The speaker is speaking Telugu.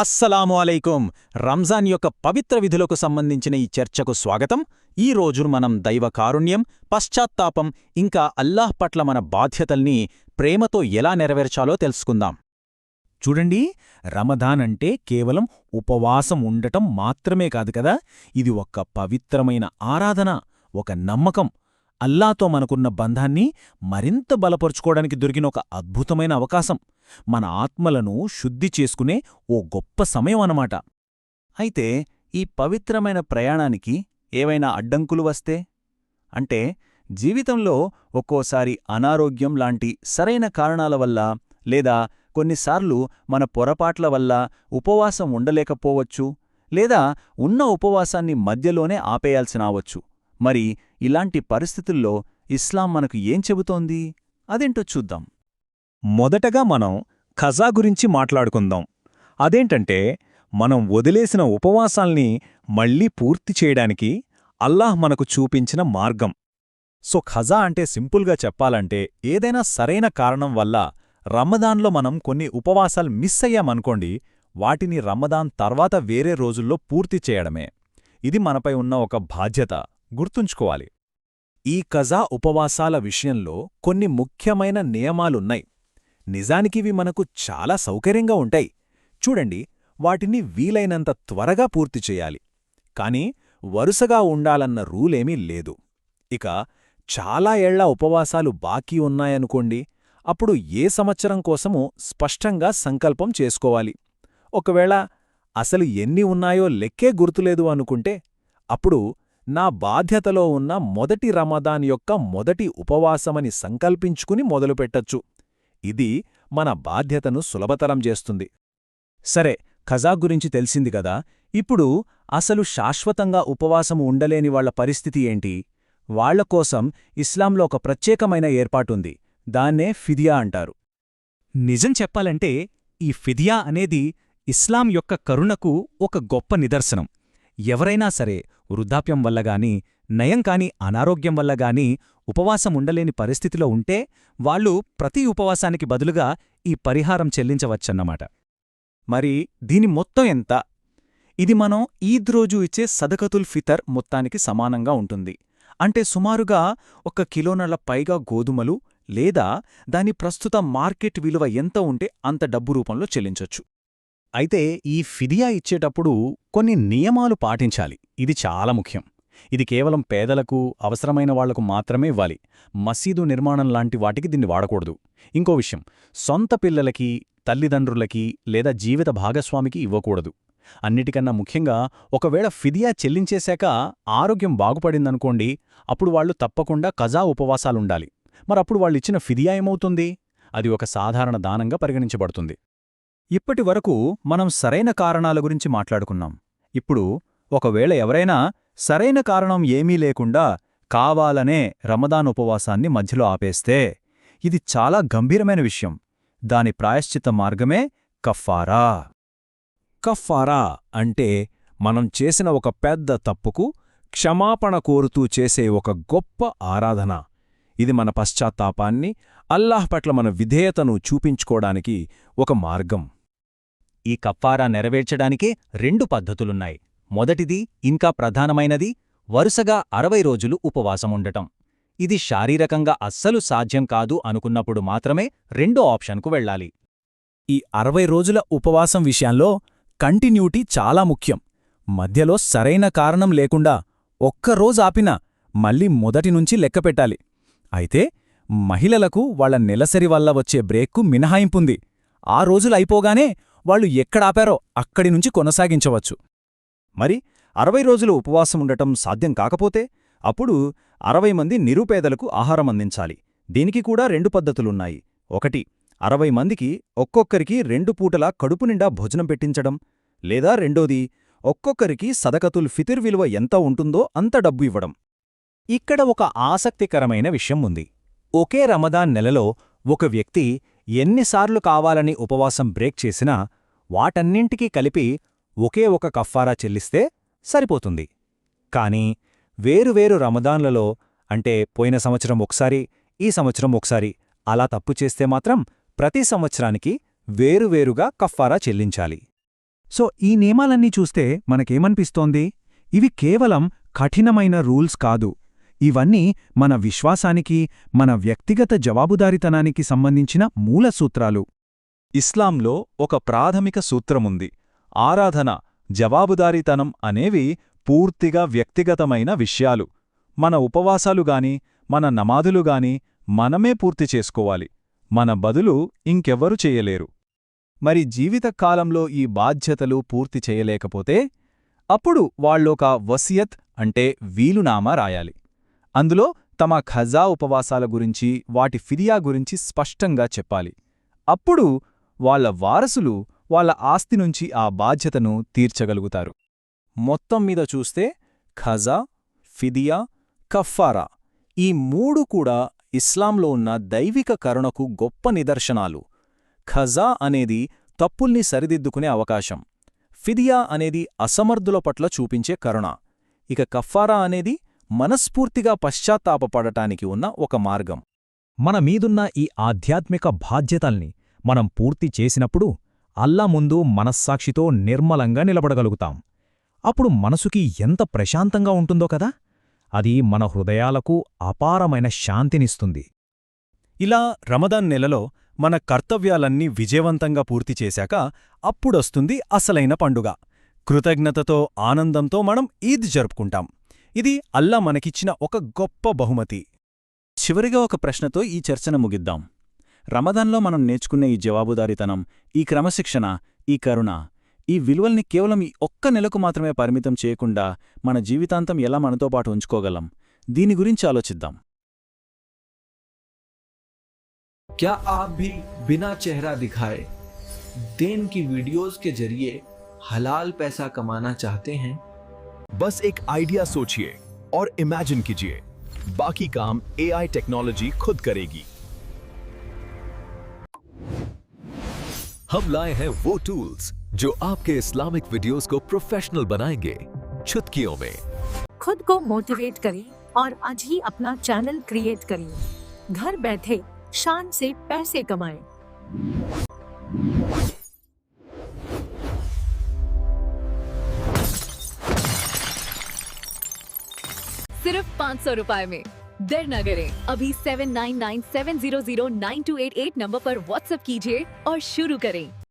అస్సలాము అలైకుం. రంజాన్ యొక్క పవిత్ర విధులకు సంబంధించిన ఈ చర్చకు స్వాగతం. ఈ రోజు మనం దైవ కారుణ్యం, పశ్చాత్తాపం ఇంకా అల్లాహ్ పట్ల మన బాధ్యతల్ని ప్రేమతో ఎలా నెరవేర్చాలో తెలుసుకుందాం. చూడండి, రమదాన్ అంటే కేవలం ఉపవాసం ఉండటం మాత్రమే కాదు కదా. ఇది ఒక పవిత్రమైన ఆరాధన, ఒక నమ్మకం. అల్లాతో మనకున్న బంధాన్ని మరింత బలపరుచుకోవడానికి దొరికిన ఒక అద్భుతమైన అవకాశం. మన ఆత్మలను శుద్ధి చేసుకునే ఓ గొప్ప సమయం అన్నమాట. అయితే ఈ పవిత్రమైన ప్రయాణానికి ఏవైనా అడ్డంకులు వస్తే, అంటే జీవితంలో ఒక్కోసారి అనారోగ్యం లాంటి సరైన కారణాల వల్ల, లేదా కొన్నిసార్లు మన పొరపాట్ల వల్ల ఉపవాసం ఉండలేకపోవచ్చు, లేదా ఉన్న ఉపవాసాన్ని మధ్యలోనే ఆపేయాల్సినవచ్చు. మరి ఇలాంటి పరిస్థితుల్లో ఇస్లాం మనకు ఏం చెబుతోంది? అదేంటో చూద్దాం. మొదటగా మనం ఖజా గురించి మాట్లాడుకుందాం. అదేంటంటే, మనం వదిలేసిన ఉపవాసాల్ని మళ్లీ పూర్తి చేయడానికి అల్లాహ్ మనకు చూపించిన మార్గం. ఖజా అంటే సింపుల్గా చెప్పాలంటే, ఏదైనా సరైన కారణం వల్ల రమదాన్లో మనం కొన్ని ఉపవాసాలు మిస్ అయ్యామనుకోండి, వాటిని రమదాన్ తర్వాత వేరే రోజుల్లో పూర్తి చేయడమే. ఇది మనపై ఉన్న ఒక బాధ్యత, గుర్తుంచుకోవాలి. ఈ ఖజా ఉపవాసాల విషయంలో కొన్ని ముఖ్యమైన నియమాలున్నాయి. నిజానికివి మనకు చాలా సౌకర్యంగా ఉంటాయి. చూడండి, వాటిని వీలైనంత త్వరగా పూర్తి చెయ్యాలి. కాని వరుసగా ఉండాలన్న రూలేమీ లేదు. ఇక చాలా ఏళ్ల ఉపవాసాలు బాకీ ఉన్నాయనుకోండి, అప్పుడు ఏ సంవత్సరం కోసమో స్పష్టంగా సంకల్పం చేసుకోవాలి. ఒకవేళ అసలు ఎన్ని ఉన్నాయో లెక్కే గుర్తులేదు అనుకుంటే, అప్పుడు నా బాధ్యతలో ఉన్న మొదటి రమదాన్ యొక్క మొదటి ఉపవాసమని సంకల్పించుకుని మొదలుపెట్టచ్చు. ఇది మన బాధ్యతను సులభతరం చేస్తుంది. సరే, ఖజా గురించి తెలిసింది కదా. ఇప్పుడు అసలు శాశ్వతంగా ఉపవాసము ఉండలేని వాళ్ల పరిస్థితి ఏంటి? వాళ్లకోసం ఇస్లాంలో ఒక ప్రత్యేకమైన ఏర్పాటుంది. దాన్నే ఫిదియా అంటారు. నిజం చెప్పాలంటే, ఈ ఫిదియా అనేది ఇస్లాం యొక్క కరుణకు ఒక గొప్ప నిదర్శనం. ఎవరైనా సరే వృద్ధాప్యం వల్లగాని, నయం కాని అనారోగ్యం వల్లగాని ఉపవాసం ఉండలేని పరిస్థితిలో ఉంటే వాళ్ళు ప్రతి ఉపవాసానికి బదులుగా ఈ పరిహారం చెల్లించవచ్చన్నమాట. మరి దీని మొత్తం ఎంత? ఇది మనం ఈద్ రోజు ఇచ్చే సదకతుల్ ఫితర్ మొత్తానికి సమానంగా ఉంటుంది. అంటే సుమారుగా 1 కిలోనల పైగా గోధుమలు, లేదా దాని ప్రస్తుత మార్కెట్ విలువ ఎంత ఉంటే అంత డబ్బు రూపంలో చెల్లించొచ్చు. అయితే ఈ ఫిదియా ఇచ్చేటప్పుడు కొన్ని నియమాలు పాటించాలి. ఇది చాలా ముఖ్యం. ఇది కేవలం పేదలకు, అవసరమైన వాళ్లకు మాత్రమే ఇవ్వాలి. మసీదు నిర్మాణం లాంటి వాటికి దీన్ని వాడకూడదు. ఇంకో విషయం, సొంత పిల్లలకి, తల్లిదండ్రులకి లేదా జీవిత భాగస్వామికి ఇవ్వకూడదు. అన్నిటికన్నా ముఖ్యంగా, ఒకవేళ ఫిదియా చెల్లించేశాక ఆరోగ్యం బాగుపడిందనుకోండి, అప్పుడు వాళ్లు తప్పకుండా ఖజా ఉపవాసాలుండాలి. మరప్పుడు వాళ్ళిచ్చిన ఫిదియా ఏమవుతుంది? అది ఒక సాధారణ దానంగా పరిగణించబడుతుంది. ఇప్పటివరకు మనం సరైన కారణాల గురించి మాట్లాడుకున్నాం. ఇప్పుడు ఒకవేళ ఎవరైనా సరైన కారణం ఏమీ లేకుండా కావాలనే రమదాన్ ఉపవాసాన్ని మధ్యలో ఆపేస్తే, ఇది చాలా గంభీరమైన విషయం. దాని ప్రాయశ్చిత్త మార్గమే కఫ్ఫారా. కఫ్ఫారా అంటే మనం చేసిన ఒక పెద్ద తప్పుకు క్షమాపణ కోరుతూ చేసే ఒక గొప్ప ఆరాధన. ఇది మన పశ్చాత్తాపాన్ని, అల్లాహ్ పట్ల మన విధేయతను చూపించుకోవడానికి ఒక మార్గం. ఈ కఫ్ఫారా నెరవేర్చడానికే 2 పద్ధతులున్నాయి. మొదటిది, ఇంకా ప్రధానమైనది, వరుసగా 60 రోజులు ఉపవాసముండటం. ఇది శారీరకంగా అస్సలు సాధ్యం కాదు అనుకున్నప్పుడు మాత్రమే రెండో ఆప్షన్కు వెళ్ళాలి. ఈ 60 రోజుల ఉపవాసం విషయంలో కంటిన్యూటీ చాలా ముఖ్యం. మధ్యలో సరైన కారణం లేకుండా ఒక్కరోజు ఆపినా మళ్ళీ మొదటినుంచి లెక్కపెట్టాలి. అయితే మహిళలకు వాళ్ల నెలసరి వల్ల వచ్చే బ్రేక్కు మినహాయింపుంది. ఆ రోజులైపోగానే వాళ్లు ఎక్కడాపారో అక్కడినుంచి కొనసాగించవచ్చు. మరి 60 రోజులు ఉపవాసం ఉండటం సాధ్యం కాకపోతే, అప్పుడు 60 మంది నిరుపేదలకు ఆహారం అందించాలి. దీనికి కూడా 2 పద్ధతులున్నాయి. ఒకటి, 60 మందికి ఒక్కొక్కరికి 2 పూటలా కడుపునిండా భోజనం పెట్టించడం. లేదా రెండోది, ఒక్కొక్కరికి సదకతుల్ ఫితిర్ విలువ ఎంత ఉంటుందో అంత డబ్బు ఇవ్వడం. ఇక్కడ ఒక ఆసక్తికరమైన విషయం ఉంది. ఒకే రమదాన్ నెలలో ఒక వ్యక్తి ఎన్నిసార్లు కావాలని ఉపవాసం బ్రేక్ చేసినా వాటన్నింటికీ కలిపి ఒకే ఒక కఫ్ఫారా చెల్లిస్తే సరిపోతుంది. కానీ వేరువేరు రమదాన్లలో, అంటే పోయిన సంవత్సరం ఒకసారి, ఈ సంవత్సరం ఒకసారి అలా తప్పు చేస్తే మాత్రం ప్రతి సంవత్సరానికి వేరువేరుగా కఫ్ఫారా చెల్లించాలి. సో ఈ నియమాలన్నీ చూస్తే మనకేమనిపిస్తోంది? ఇవి కేవలం కఠినమైన రూల్స్ కాదు. ఇవన్నీ మన విశ్వాసానికి, మన వ్యక్తిగత జవాబుదారీతనానికి సంబంధించిన మూల సూత్రాలు. ఇస్లాంలో ఒక ప్రాథమిక సూత్రముంది. ఆరాధన, జవాబుదారీతనం అనేవి పూర్తిగా వ్యక్తిగతమైన విషయాలు. మన ఉపవాసాలుగాని, మన నమాజులుగాని మనమే పూర్తి చేసుకోవాలి. మన బదులు ఇంకెవ్వరు చేయలేరు. మరి జీవితకాలంలో ఈ బాధ్యతలు పూర్తి చేయలేకపోతే అప్పుడు వాళ్ళొక వసియత్ అంటే వీలునామా రాయాలి. అందులో తమ ఖజా ఉపవాసాల గురించి, వాటి ఫిదియా గురించి స్పష్టంగా చెప్పాలి. అప్పుడు వాళ్ళ వారసులు వాళ్ళ ఆస్తి నుంచి ఆ బాధ్యతను తీర్చగలుగుతారు. మొత్తం మీద చూస్తే ఖజా, ఫిదియా, కఫ్ఫారా ఈ మూడు కూడా ఇస్లాంలో ఉన్న దైవిక కరుణకు గొప్ప నిదర్శనాలు. ఖజా అనేది తప్పుల్ని సరిదిద్దుకునే అవకాశం, ఫిదియా అనేది అసమర్థుల పట్ల చూపించే కరుణ, ఇక కఫ్ఫారా అనేది మనస్ఫూర్తిగా పశ్చాత్తాపపడటానికి ఉన్న ఒక మార్గం. మన మీదున్న ఈ ఆధ్యాత్మిక బాధ్యతల్ని మనం పూర్తి చేసినప్పుడు అల్లా ముందు మనస్సాక్షితో నిర్మలంగా నిలబడగలుగుతాం. అప్పుడు మనసుకి ఎంత ప్రశాంతంగా ఉంటుందో కదా! అది మన హృదయాలకు అపారమైన శాంతినిస్తుంది. ఇలా రమదాన్ నెలలో మన కర్తవ్యాలన్నీ విజయవంతంగా పూర్తి చేశాక అప్పుడొస్తుంది అసలైన పండుగ. కృతజ్ఞతతో, ఆనందంతో మనం ఈద్ జరుపుకుంటాం. ఇది అల్లా మనకిచ్చిన ఒక గొప్ప బహుమతి. చివరిగా ఒక ప్రశ్నతో ఈ చర్చను ముగిద్దాం. రమదాన్లో మనం నేర్చుకునే ఈ జవాబుదారీతనం, ఈ క్రమశిక్షణ, ఈ కరుణ, ఈ విలువల్ని కేవలం ఈ ఒక్క నెలకు మాత్రమే పరిమితం చేయకుండా మన జీవితాంతం ఎలా మనతో పాటు ఉంచుకోగలం, దీని గురించి ఆలోచిద్దాం. क्या आप भी बिना चेहरा दिखाए देन की वीडियोस के जरिए हलाल पैसा कमाना चाहते हैं? बस एक आइडिया सोचिए और इमेजिन कीजिए, बाकी काम एआई टेक्नोलॉजी खुद करेगी। हम लाए हैं वो टूल्स जो आपके इस्लामिक वीडियोस को प्रोफेशनल बनाएंगे, चुटकियों में। खुद को मोटिवेट करें और आज ही अपना चैनल क्रिएट करें। घर बैठे शान से पैसे कमाएं। सिर्फ 500 रुपए में। देर न करें, अभी 7997009288 नंबर पर व्हाट्सएप कीजिए और शुरू करें।